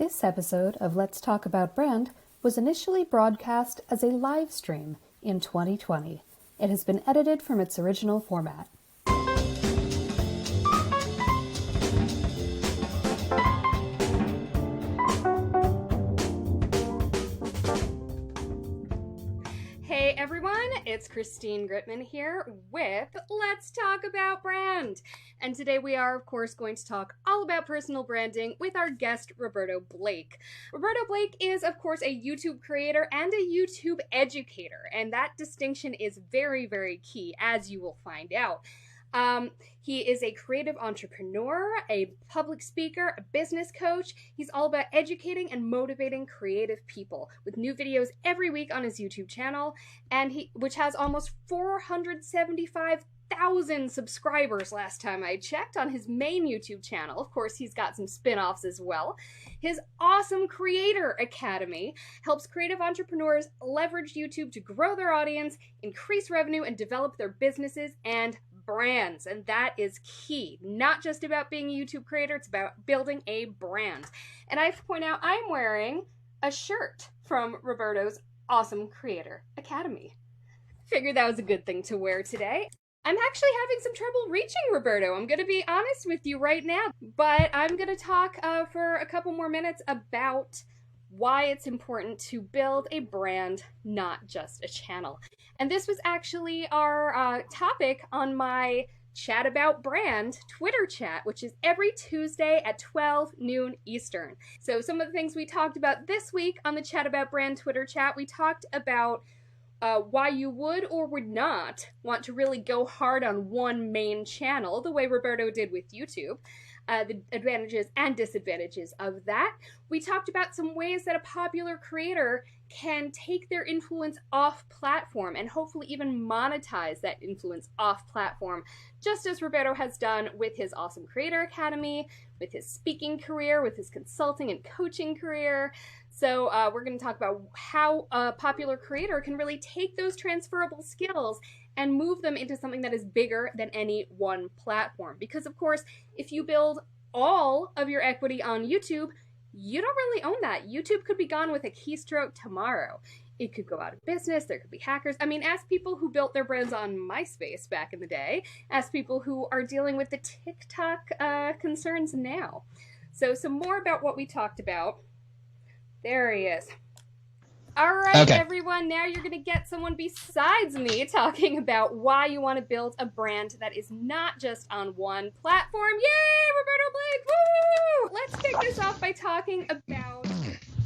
This episode of Let's Talk About Brand was initially broadcast as a live stream in 2020. It has been edited from its original format. Hey everyone, it's Christine Gritman here with Let's Talk About Brand. And today we are, of course, going to talk all about personal branding with our guest, Roberto Blake. Roberto Blake is, of course, a YouTube creator and a YouTube educator. And that distinction is very, very key, as you will find out. He is a creative entrepreneur, a public speaker, a business coach. He's all about educating and motivating creative people with new videos every week on his YouTube channel, which has almost 475,000 subscribers last time I checked on his main YouTube channel. Of course, he's got some spin-offs as well. His awesome Creator Academy helps creative entrepreneurs leverage YouTube to grow their audience, increase revenue, and develop their businesses and brands. And that is key. Not just about being a YouTube creator, it's about building a brand. And I have to point out, I'm wearing a shirt from Roberto's awesome Creator Academy. Figured that was a good thing to wear today. I'm actually having some trouble reaching Roberto. I'm going to be honest with you right now, but I'm going to talk for a couple more minutes about why it's important to build a brand, not just a channel. And this was actually our topic on my Chat About Brand Twitter chat, which is every Tuesday at 12 noon Eastern. So some of the things we talked about this week on the Chat About Brand Twitter chat, we talked about why you would or would not want to really go hard on one main channel, the way Roberto did with YouTube. The advantages and disadvantages of that. We talked about some ways that a popular creator can take their influence off platform and hopefully even monetize that influence off platform, just as Roberto has done with his awesome Creator Academy, with his speaking career, with his consulting and coaching career. So we're going to talk about how a popular creator can really take those transferable skills and move them into something that is bigger than any one platform. Because of course, if you build all of your equity on YouTube, you don't really own that. YouTube could be gone with a keystroke tomorrow. It could go out of business. There could be hackers. I mean, ask people who built their brands on MySpace back in the day. Ask people who are dealing with the TikTok concerns now. So some more about what we talked about. There he is. All right, okay. Everyone, now you're going to get someone besides me talking about why you want to build a brand that is not just on one platform. Yay, Roberto Blake! Woo! Let's kick this off by talking about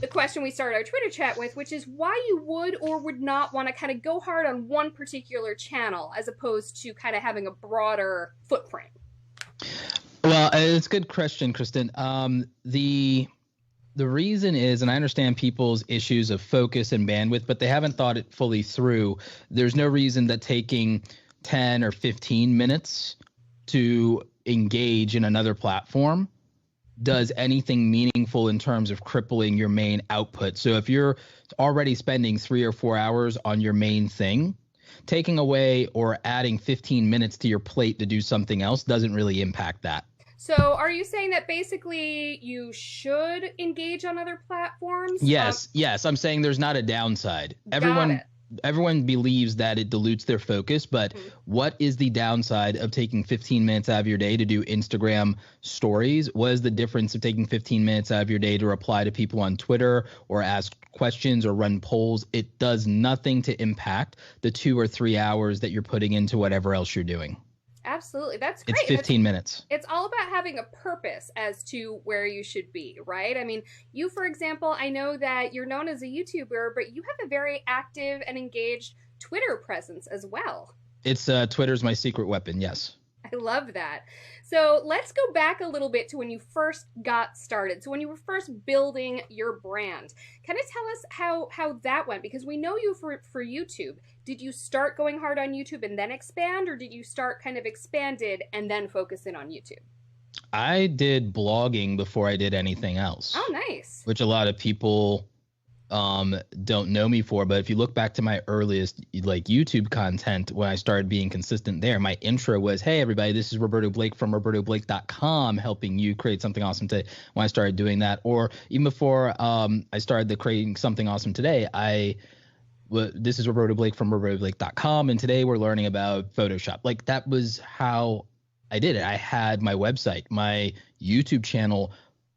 the question we started our Twitter chat with, which is why you would or would not want to kind of go hard on one particular channel as opposed to kind of having a broader footprint. Well, it's a good question, Kristen. The reason is, and I understand people's issues of focus and bandwidth, but they haven't thought it fully through. There's no reason that taking 10 or 15 minutes to engage in another platform does anything meaningful in terms of crippling your main output. So if you're already spending 3 or 4 hours on your main thing, taking away or adding 15 minutes to your plate to do something else doesn't really impact that. So are you saying that basically you should engage on other platforms? Yes. I'm saying there's not a downside. Everyone believes that it dilutes their focus, but what is the downside of taking 15 minutes out of your day to do Instagram stories? What is the difference of taking 15 minutes out of your day to reply to people on Twitter or ask questions or run polls? It does nothing to impact the 2 or 3 hours that you're putting into whatever else you're doing. Absolutely. That's great. It's 15 minutes. It's all about having a purpose as to where you should be, right? I mean, you, for example, I know that you're known as a YouTuber, but you have a very active and engaged Twitter presence as well. It's Twitter's my secret weapon, yes. I love that. So let's go back a little bit to when you first got started. So when you were first building your brand, kind of tell us how that went, because we know you for YouTube. Did you start going hard on YouTube and then expand, or did you start kind of expanded and then focus in on YouTube? I did blogging before I did anything else. Oh, nice. Which a lot of people don't know me for, but if you look back to my earliest like YouTube content when I started being consistent there, my intro was, hey everybody, this is Roberto Blake from robertoblake.com, helping you create something awesome today. When I started doing that, or even before I started the creating something awesome today, this is Roberto Blake from robertoblake.com, and today we're learning about Photoshop. Like that was how I did it. I had my website, my YouTube channel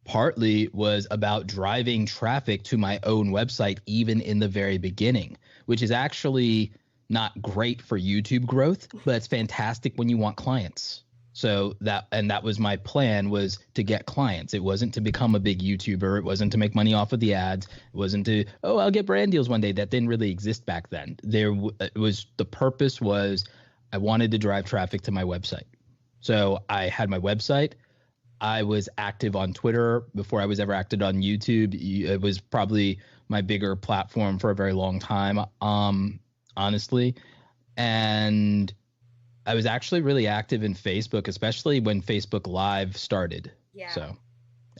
partly was about driving traffic to my own website, even in the very beginning, which is actually not great for YouTube growth, but it's fantastic when you want clients. So that was my plan, was to get clients. It wasn't to become a big YouTuber. It wasn't to make money off of the ads. It wasn't to, oh, I'll get brand deals one day. That didn't really exist back then. The purpose was I wanted to drive traffic to my website. So I had my website. I was active on Twitter before I was ever active on YouTube. It was probably my bigger platform for a very long time, honestly. And I was actually really active in Facebook, especially when Facebook Live started. Yeah. So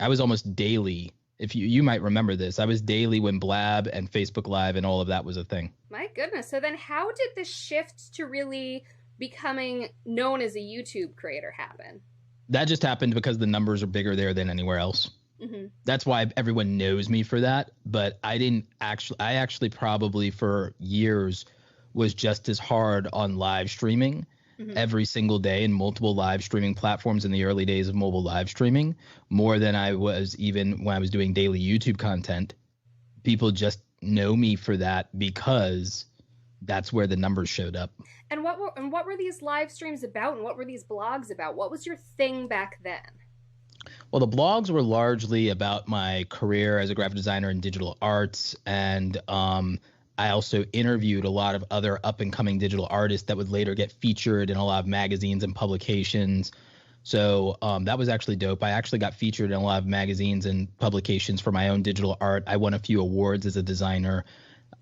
I was almost daily. If you might remember this, I was daily when Blab and Facebook Live and all of that was a thing. My goodness. So then how did the shift to really becoming known as a YouTube creator happen? That just happened because the numbers are bigger there than anywhere else. Mm-hmm. That's why everyone knows me for that. But I actually probably for years was just as hard on live streaming every single day in multiple live streaming platforms in the early days of mobile live streaming, more than I was even when I was doing daily YouTube content. People just know me for that because that's where the numbers showed up. And what were these live streams about, and what were these blogs about? What was your thing back then? Well, the blogs were largely about my career as a graphic designer in digital arts, and I also interviewed a lot of other up-and-coming digital artists that would later get featured in a lot of magazines and publications. So that was actually dope. I actually got featured in a lot of magazines and publications for my own digital art. I won a few awards as a designer.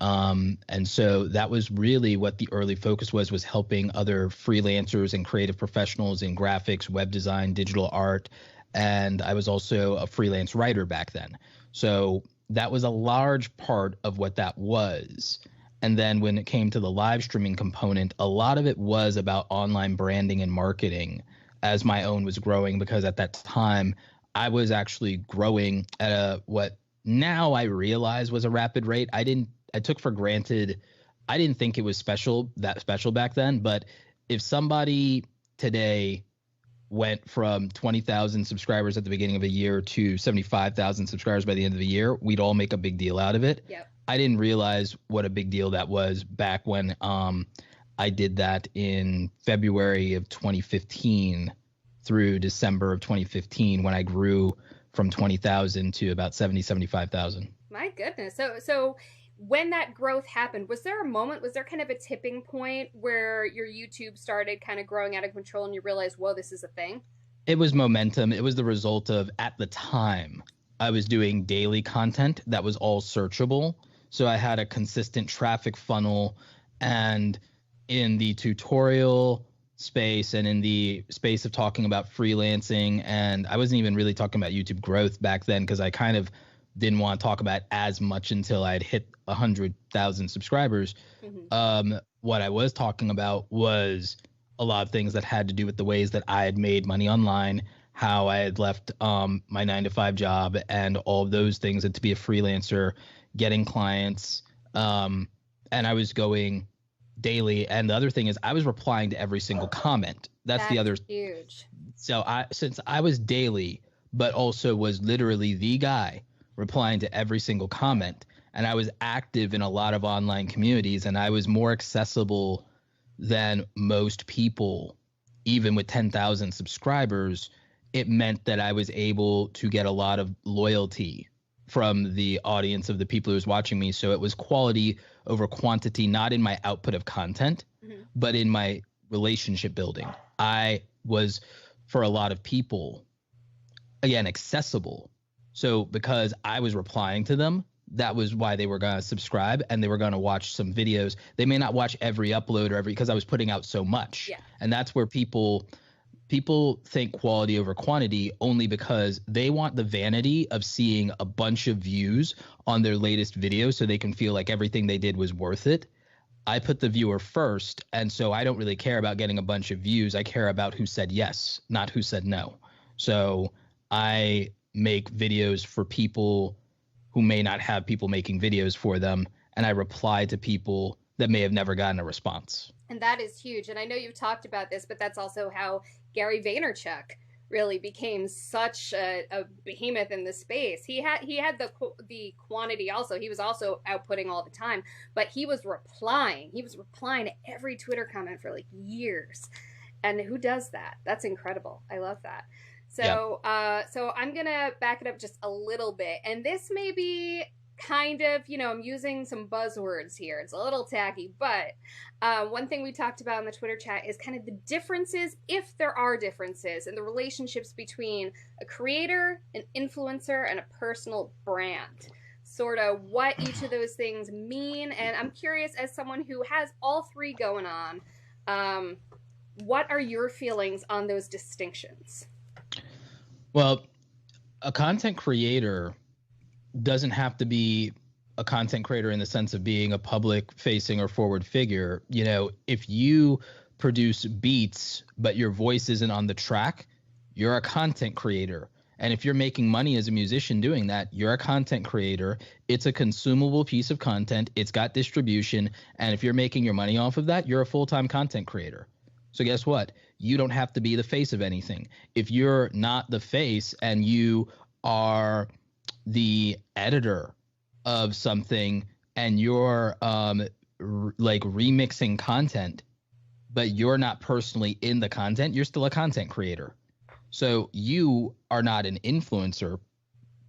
And so that was really what the early focus was helping other freelancers and creative professionals in graphics, web design, digital art. And I was also a freelance writer back then. So that was a large part of what that was. And then when it came to the live streaming component, a lot of it was about online branding and marketing as my own was growing, because at that time I was actually growing at what now I realize was a rapid rate. I took for granted. I didn't think it was that special back then. But if somebody today went from 20,000 subscribers at the beginning of a year to 75,000 subscribers by the end of the year, we'd all make a big deal out of it. Yep. I didn't realize what a big deal that was back when I did that in February of 2015 through December of 2015, when I grew from 20,000 to about 75,000. My goodness. So when that growth happened, was there a moment, was there kind of a tipping point where your YouTube started kind of growing out of control and you realized, whoa, this is a thing? It was momentum. It was the result of, at the time, I was doing daily content that was all searchable. So I had a consistent traffic funnel, and in the tutorial space and in the space of talking about freelancing, and I wasn't even really talking about YouTube growth back then because I kind of didn't want to talk about as much until I'd hit 100,000 subscribers. What I was talking about was a lot of things that had to do with the ways that I had made money online, how I had left my 9-to-5 job and all of those things, and to be a freelancer, getting clients. And I was going daily. And the other thing is I was replying to every single comment. That's the other huge. So since I was daily, but also was literally the guy replying to every single comment, and I was active in a lot of online communities, and I was more accessible than most people, even with 10,000 subscribers, it meant that I was able to get a lot of loyalty from the audience of the people who was watching me. So it was quality over quantity, not in my output of content, but in my relationship building. I was, for a lot of people, again, accessible. So because I was replying to them, that was why they were going to subscribe, and they were going to watch some videos. They may not watch every upload or because I was putting out so much. Yeah. And that's where people people think quality over quantity only because they want the vanity of seeing a bunch of views on their latest video so they can feel like everything they did was worth it. I put the viewer first, and so I don't really care about getting a bunch of views. I care about who said yes, not who said no. So I make videos for people who may not have people making videos for them, and I reply to people that may have never gotten a response. And that is huge. And I know you've talked about this, but that's also how Gary Vaynerchuk really became such a behemoth in the space. He had the quantity also. He was also outputting all the time, but he was replying. He was replying to every Twitter comment for like years. And who does that? That's incredible. I love that. So, so I'm gonna back it up just a little bit, and this may be kind of, I'm using some buzzwords here. It's a little tacky, but one thing we talked about in the Twitter chat is kind of the differences, if there are differences, in the relationships between a creator, an influencer, and a personal brand. Sort of what each of those things mean, and I'm curious, as someone who has all three going on, what are your feelings on those distinctions? Well, a content creator doesn't have to be a content creator in the sense of being a public facing or forward figure. If you produce beats, but your voice isn't on the track, you're a content creator. And if you're making money as a musician doing that, you're a content creator. It's a consumable piece of content. It's got distribution. And if you're making your money off of that, you're a full-time content creator. So guess what? You don't have to be the face of anything. If you're not the face and you are the editor of something and you're like remixing content, but you're not personally in the content, you're still a content creator. So you are not an influencer,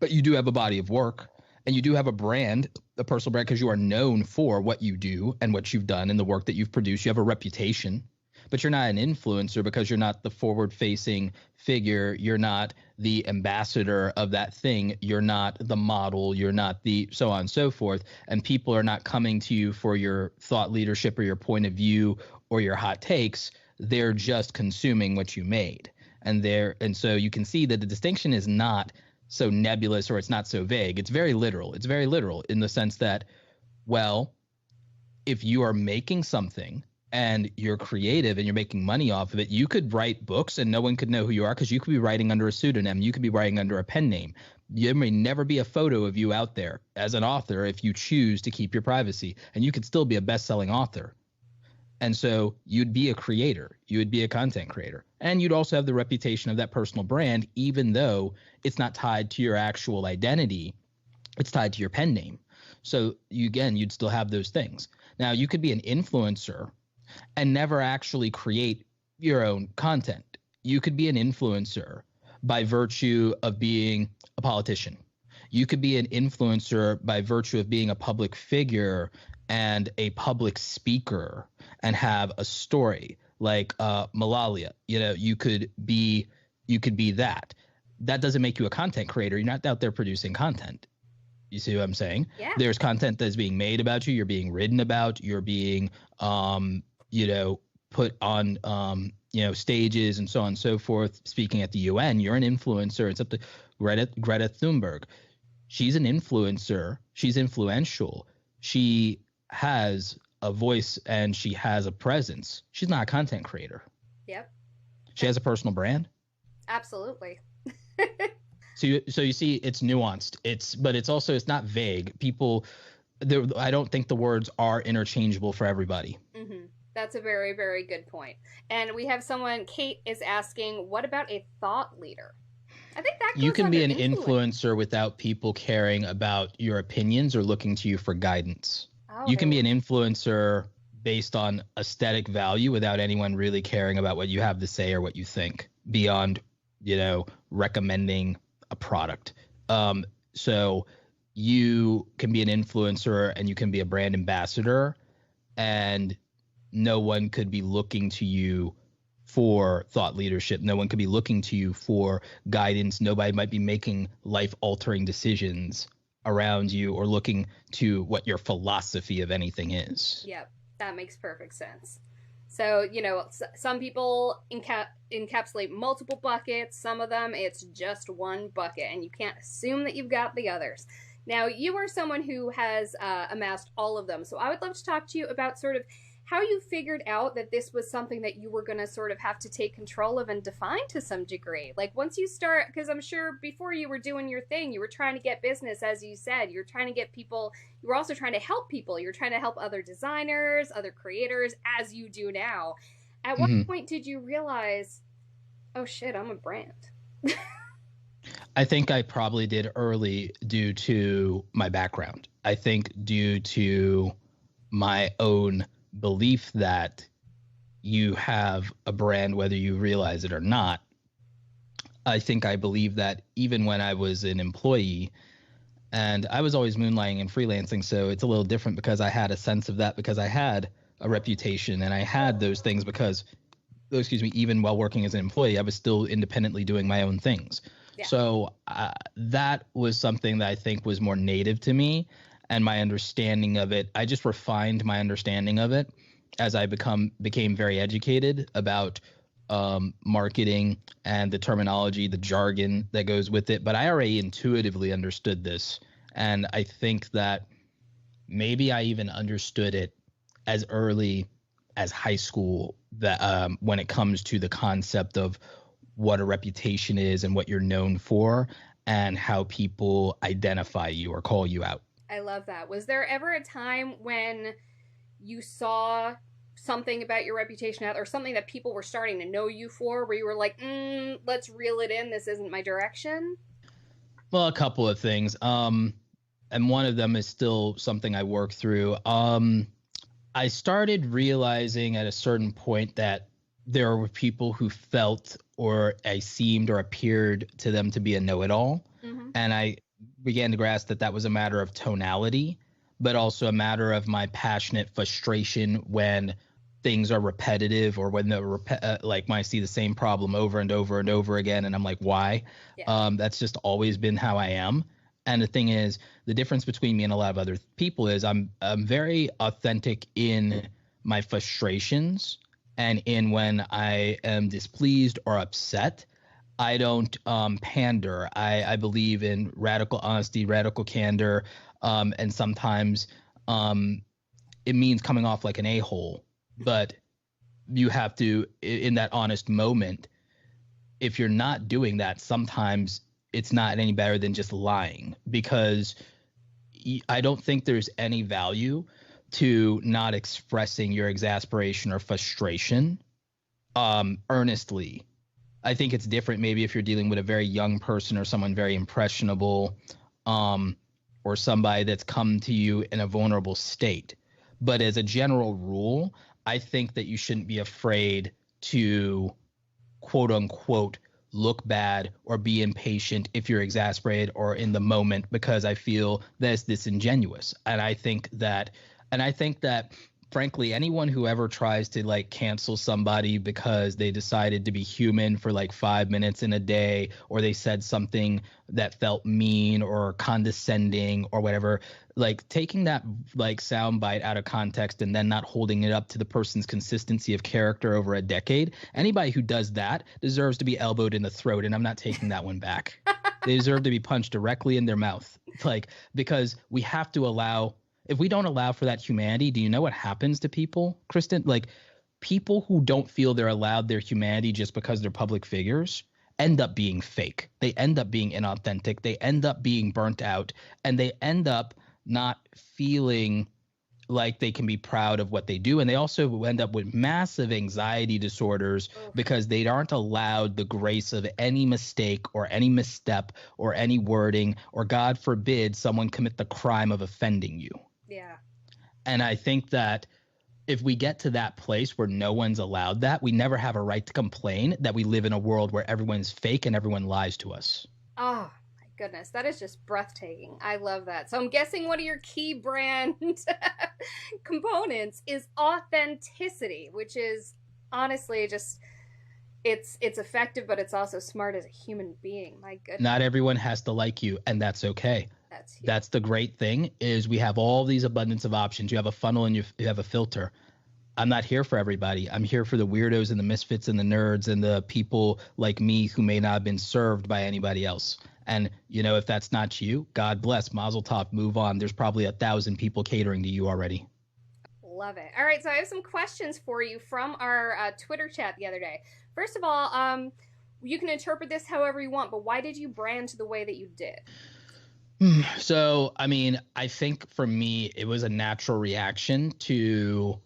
but you do have a body of work and you do have a brand, a personal brand, because you are known for what you do and what you've done and the work that you've produced. You have a reputation. But you're not an influencer because you're not the forward-facing figure. You're not the ambassador of that thing. You're not the model. You're not the so on and so forth. And people are not coming to you for your thought leadership or your point of view or your hot takes. They're just consuming what you made. And so you can see that the distinction is not so nebulous or it's not so vague. It's very literal. It's very literal in the sense that, well, if you are making something and you're creative and you're making money off of it, you could write books and no one could know who you are because you could be writing under a pseudonym. You could be writing under a pen name. There may never be a photo of you out there as an author if you choose to keep your privacy, and you could still be a best-selling author. And so you'd be a creator. You would be a content creator. And you'd also have the reputation of that personal brand, even though it's not tied to your actual identity. It's tied to your pen name. So you'd still have those things. Now, you could be an influencer and never actually create your own content. You could be an influencer by virtue of being a politician. You could be an influencer by virtue of being a public figure and a public speaker and have a story like Malalia. You could be that. That doesn't make you a content creator. You're not out there producing content. You see what I'm saying? Yeah. There's content that's being made about you. You're being written about. You're being put on, stages and so on and so forth. Speaking at the UN, you're an influencer. It's up to Greta Thunberg. She's an influencer. She's influential. She has a voice and she has a presence. She's not a content creator. Yep. She has a personal brand. Absolutely. So you see, it's nuanced. But it's not vague. I don't think the words are interchangeable for everybody. Mm-hmm. That's a very, very good point. And we have Kate is asking, what about a thought leader? I think that goes you can be an influence. influencer without people caring about your opinions or looking to you for guidance. Oh, You can be an influencer based on aesthetic value without anyone really caring about what you have to say or what you think beyond, recommending a product. So you can be an influencer and you can be a brand ambassador, and no one could be looking to you for thought leadership. No one could be looking to you for guidance. Nobody might be making life-altering decisions around you or looking to what your philosophy of anything is. Yep, that makes perfect sense. So, some people encapsulate multiple buckets. Some of them, it's just one bucket, and you can't assume that you've got the others. Now, you are someone who has amassed all of them. So I would love to talk to you about sort of how you figured out that this was something that you were going to sort of have to take control of and define to some degree. Like once you start, because I'm sure before you were doing your thing, you were trying to get business, as you said. You're trying to get people, you were also trying to help people. You're trying to help other designers, other creators, as you do now. At what point did you realize, oh shit, I'm a brand? I think I probably did early due to my background. I think due to my own belief that you have a brand whether you realize it or not. I think I believe that even when I was an employee, and I was always moonlighting and freelancing, so it's a little different because I had a sense of that because I had a reputation and I had those things because, even while working as an employee, I was still independently doing my own things. Yeah. So that was something that I think was more native to me. And my understanding of it, I just refined my understanding of it as I became very educated about marketing and the terminology, the jargon that goes with it. But I already intuitively understood this. And I think that maybe I even understood it as early as high school, that when it comes to the concept of what a reputation is and what you're known for and how people identify you or call you out. I love that. Was there ever a time when you saw something about your reputation or something that people were starting to know you for where you were like, let's reel it in, this isn't my direction? Well, a couple of things. And one of them is still something I work through. I started realizing at a certain point that there were people who felt or I seemed or appeared to them to be a know-it-all. Mm-hmm. And I began to grasp that that was a matter of tonality, but also a matter of my passionate frustration when things are repetitive or when like when I see the same problem over and over and over again. And I'm like, why? Yeah. That's just always been how I am. And the thing is, the difference between me and a lot of other people is I'm very authentic in my frustrations and in when I am displeased or upset. I don't pander. I believe in radical honesty, radical candor, and sometimes it means coming off like an a-hole. But you have to, in that honest moment, if you're not doing that, sometimes it's not any better than just lying, because I don't think there's any value to not expressing your exasperation or frustration earnestly. I think it's different maybe if you're dealing with a very young person or someone very impressionable, or somebody that's come to you in a vulnerable state. But as a general rule, I think that you shouldn't be afraid to, quote unquote, look bad or be impatient if you're exasperated or in the moment, because I feel that's disingenuous. And I think that frankly, anyone who ever tries to like cancel somebody because they decided to be human for like 5 minutes in a day, or they said something that felt mean or condescending or whatever, like taking that like soundbite out of context and then not holding it up to the person's consistency of character over a decade, anybody who does that deserves to be elbowed in the throat. And I'm not taking that one back. They deserve to be punched directly in their mouth. Like, because we have to allow, if we don't allow for that humanity, do you know what happens to people, Kristen? Like, people who don't feel they're allowed their humanity just because they're public figures end up being fake. They end up being inauthentic. They end up being burnt out, and they end up not feeling like they can be proud of what they do. And they also end up with massive anxiety disorders because they aren't allowed the grace of any mistake or any misstep or any wording, or God forbid someone commit the crime of offending you. Yeah. And I think that if we get to that place where no one's allowed that, we never have a right to complain that we live in a world where everyone's fake and everyone lies to us. Oh, my goodness. That is just breathtaking. I love that. So I'm guessing one of your key brand components is authenticity, which is honestly just, it's effective, but it's also smart as a human being. My goodness. Not everyone has to like you, and that's okay. That's the great thing, is we have all these abundance of options. You have a funnel and you have a filter. I'm not here for everybody. I'm here for the weirdos and the misfits and the nerds and the people like me who may not have been served by anybody else. And, you know, if that's not you, God bless, mazel tov, move on. There's probably 1,000 people catering to you already. Love it. All right, so I have some questions for you from our Twitter chat the other day. First of all, you can interpret this however you want, but why did you brand the way that you did? So, I mean, I think for me, it was a natural reaction to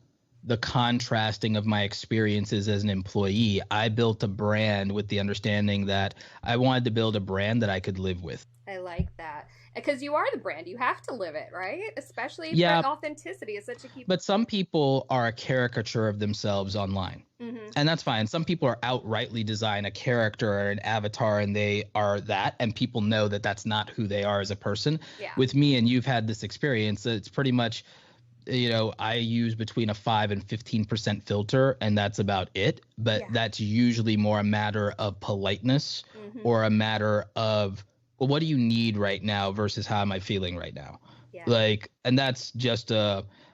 the contrasting of my experiences as an employee. I built a brand with the understanding that I wanted to build a brand that I could live with. I like that. Because you are the brand. You have to live it, right? Especially if Yeah, authenticity is such a key. but some people are a caricature of themselves online. And that's fine. Some people are outrightly design a character or an avatar and they are that, and people know that that's not who they are as a person. Yeah. With me, and you've had this experience, it's pretty much, you know, I use between a 5 and 15% filter, and that's about it. But that's usually more a matter of politeness or a matter of, well, what do you need right now versus how am I feeling right now? Yeah. Like, and that's just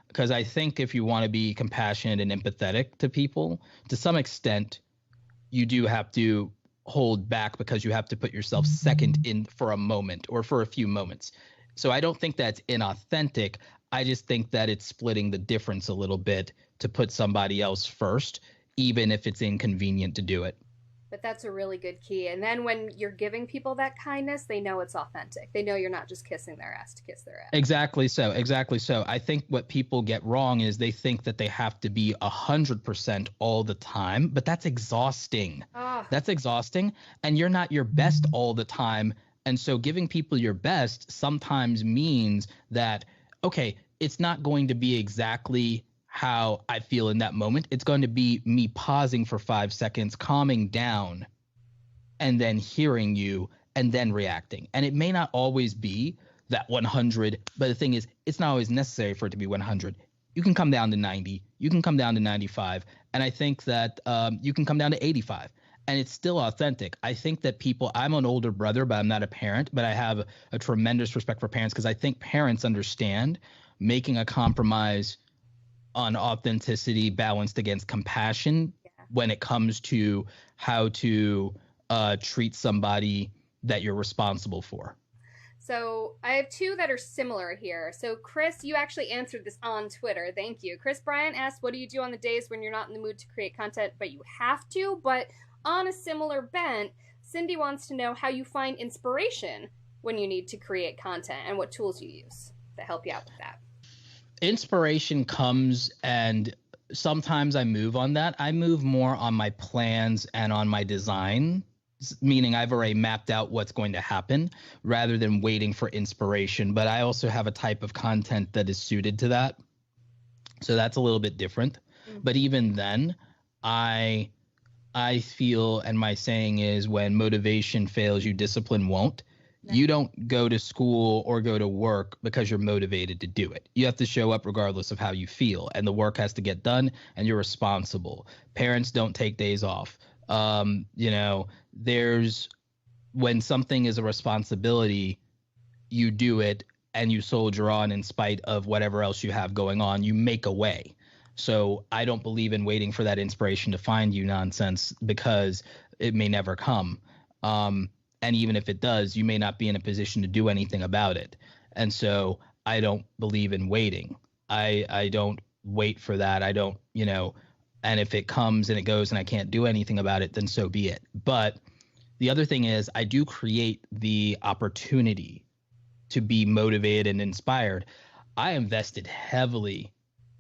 because I think if you want to be compassionate and empathetic to people, to some extent, you do have to hold back because you have to put yourself second in for a moment or for a few moments. So I don't think that's inauthentic. I just think that it's splitting the difference a little bit to put somebody else first, even if it's inconvenient to do it. But that's a really good key. And then when you're giving people that kindness, they know it's authentic. They know you're not just kissing their ass to kiss their ass. Exactly so. Exactly so. I think what people get wrong is they think that they have to be 100% all the time, but that's exhausting. That's exhausting. And you're not your best all the time. And so giving people your best sometimes means that, okay, it's not going to be exactly how I feel in that moment. It's going to be me pausing for 5 seconds, calming down, and then hearing you and then reacting. And it may not always be that 100, but the thing is, it's not always necessary for it to be 100. You can come down to 90, you can come down to 95, and I think that you can come down to 85. And it's still authentic. I think that people, I'm an older brother, but I'm not a parent, but I have a tremendous respect for parents because I think parents understand making a compromise on authenticity balanced against compassion when it comes to how to treat somebody that you're responsible for. So I have two that are similar here. So Chris, you actually answered this on Twitter. Thank you. Chris Bryant asked, what do you do on the days when you're not in the mood to create content, but you have to? But on a similar bent, Cindy wants to know how you find inspiration when you need to create content and what tools you use to help you out with that. Inspiration comes, and sometimes I move on that. I move more on my plans and on my design, meaning I've already mapped out what's going to happen rather than waiting for inspiration. But I also have a type of content that is suited to that. So that's a little bit different. But even then, I feel, and my saying is, when motivation fails you, discipline won't. You don't go to school or go to work because you're motivated to do it. You have to show up regardless of how you feel, and the work has to get done, and you're responsible. Parents don't take days off. You know, when something is a responsibility, you do it and you soldier on in spite of whatever else you have going on. You make a way. So I don't believe in waiting for that inspiration to find you nonsense, because it may never come. And even if it does, you may not be in a position to do anything about it. And so I don't believe in waiting. I don't wait for that. I don't, you know, and if it comes and it goes and I can't do anything about it, then so be it. But the other thing is, I do create the opportunity to be motivated and inspired. I invested heavily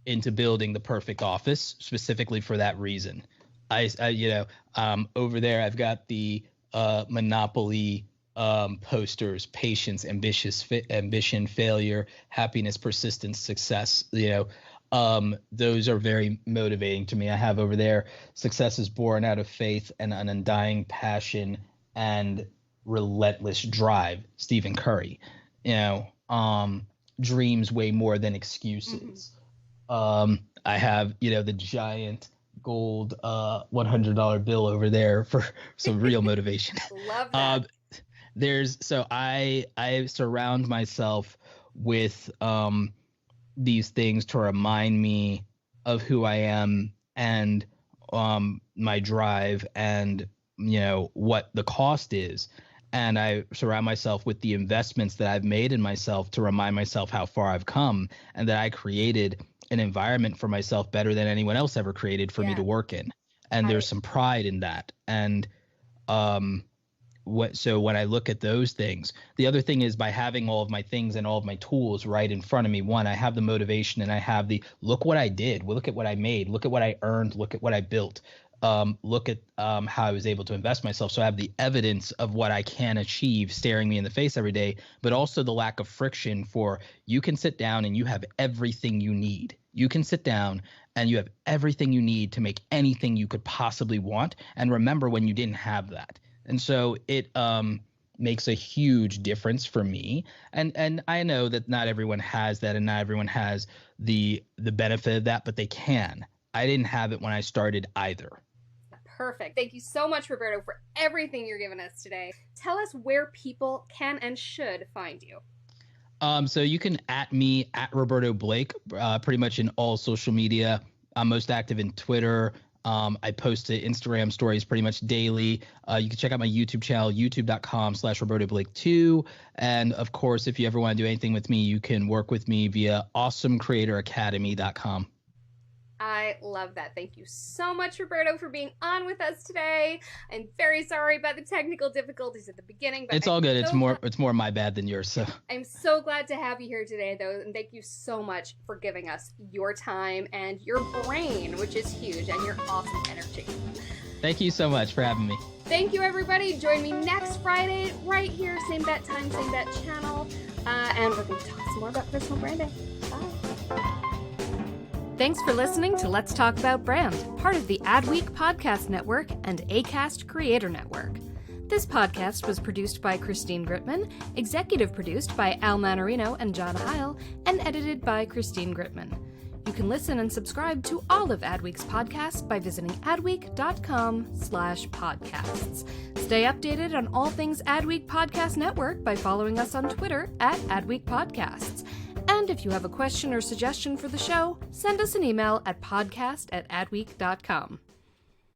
into building the perfect office specifically for that reason. Over there, I've got the Monopoly posters: patience, ambition, failure, happiness, persistence, success. Those are very motivating to me. I have over there, success is born out of faith and an undying passion and relentless drive, Stephen Curry. Dreams weigh more than excuses. I have, the giant gold $100 bill over there for some real motivation. Love that. I surround myself with these things to remind me of who I am and my drive and, what the cost is. And I surround myself with the investments that I've made in myself to remind myself how far I've come and that I created an environment for myself better than anyone else ever created for me to work in. And there's some pride in that. And so when I look at those things, the other thing is by having all of my things and all of my tools right in front of me, one, I have the motivation and I have the look what I did, look at what I made, look at what I earned, look at what I built. Look at how I was able to invest myself. So I have the evidence of what I can achieve staring me in the face every day, but also the lack of friction for you can sit down and you have everything you need. You can sit down and you have everything you need to make anything you could possibly want. And remember when you didn't have that. And so it makes a huge difference for me. And I know that not everyone has that and not everyone has the benefit of that, but they can. I didn't have it when I started either. Perfect. Thank you so much, Roberto, for everything you're giving us today. Tell us where people can and should find you. So you can @me @Roberto Blake, pretty much in all social media. I'm most active in Twitter. I post to Instagram stories pretty much daily. You can check out my YouTube channel, youtube.com/Roberto Blake 2. And of course, if you ever want to do anything with me, you can work with me via awesomecreatoracademy.com. I love that. Thank you so much, Roberto, for being on with us today. I'm very sorry about the technical difficulties at the beginning, but it's all good. It's more my bad than yours. So I'm so glad to have you here today, though, and thank you so much for giving us your time and your brain, which is huge, and your awesome energy. Thank you so much for having me. Thank you, everybody. Join me next Friday right here, same bat time, same bat channel, and we're going to talk some more about personal branding. Bye. Thanks for listening to Let's Talk About Brand, part of the Adweek Podcast Network and Acast Creator Network. This podcast was produced by Christine Gritman, executive produced by Al Manarino and John Heil, and edited by Christine Gritman. You can listen and subscribe to all of Adweek's podcasts by visiting adweek.com/podcasts. Stay updated on all things Adweek Podcast Network by following us on Twitter @Adweek Podcasts. And if you have a question or suggestion for the show, send us an email at podcast@adweek.com.